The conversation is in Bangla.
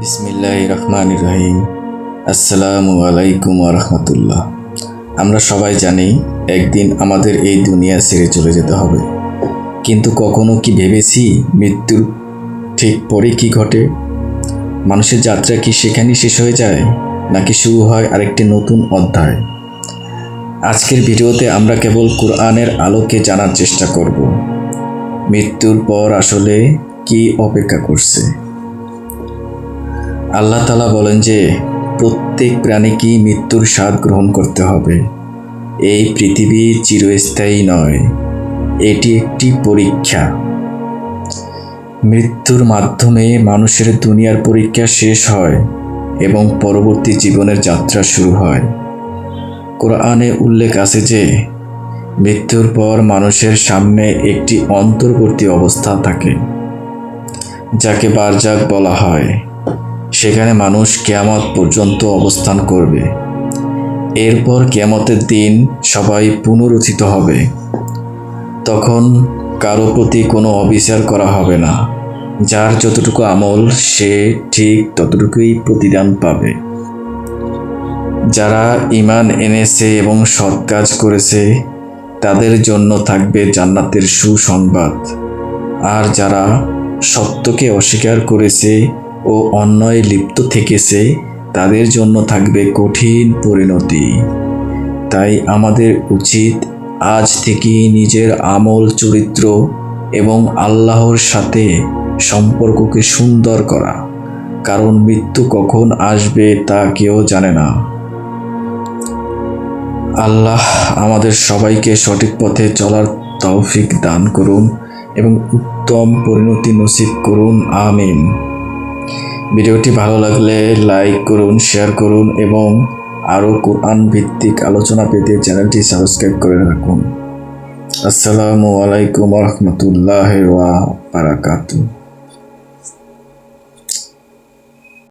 বিসমিল্লাহির রহমানির রহিম। আসসালামু আলাইকুম ওয়া রাহমাতুল্লাহ। আমরা সবাই জানি একদিন আমাদের এই দুনিয়া ছেড়ে চলে যেতে হবে, কিন্তু কখনো কি ভেবেছি মৃত্যুর ঠিক পরে কি ঘটে? মানুষের যাত্রা কি সেখানেই শেষ হয়ে যায়, নাকি শুরু হয় আরেকটি নতুন অধ্যায়? আজকের ভিডিওতে আমরা কেবল কোরআনের আলোকে জানার চেষ্টা করব মৃত্যুর পর আসলে কি অপেক্ষা করছে। আল্লাহ তাআলা বলেন যে প্রত্যেক প্রাণীকেই মৃত্যুর স্বাদ গ্রহণ করতে হবে। এই পৃথিবী চিরস্থায়ী নয়, এটি একটি পরীক্ষা। মৃত্যুর মাধ্যমে মানুষের দুনিয়ার পরীক্ষা শেষ হয় এবং পরবর্তী জীবনের যাত্রা শুরু হয়। কোরআনে উল্লেখ আছে যে মৃত্যুর পর মানুষের সামনে একটি অন্তর্বর্তী অবস্থা থাকে, যাকে বারজাখ বলা হয়। সেখানে মানুষ কিয়ামত পর্যন্ত অবস্থান করবে। এরপর কিয়ামতের দিন সবাই পুনরুত্থিত হবে। তখন কারো প্রতি কোনো অবিচার করা হবে না। যার যতটুকু আমল সে ঠিক ততটুকুই প্রতিদান পাবে। যারা ঈমান এনেছে এবং সৎ কাজ করেছে তাদের জন্য থাকবে জান্নাতের সুসংবাদ, আর যারা সত্যকে অস্বীকার করেছে ও অন্যায়ে লিপ্ত থেকেছে তাদের জন্য থাকবে কঠিন পরিণতি। তাই আমাদের উচিত আজ থেকেই নিজের আমল, চরিত্র এবং আল্লাহর সাথে সম্পর্ককে সুন্দর করা, কারণ মৃত্যু কখন আসবে তা কেউ জানে না। আল্লাহ আমাদের সবাইকে সঠিক পথে চলার তৌফিক দান করুন এবং উত্তম পরিণতি নসিব করুন, আমিন। ভিডিওটি ভালো লাগলে লাইক করুন, শেয়ার করুন এবং আরও কোরআন ভিত্তিক আলোচনা পেতে চ্যানেলটি সাবস্ক্রাইব করে রাখুন। আসসালামু আলাইকুম ওয়া রাহমাতুল্লাহি ওয়া বারাকাতুহু।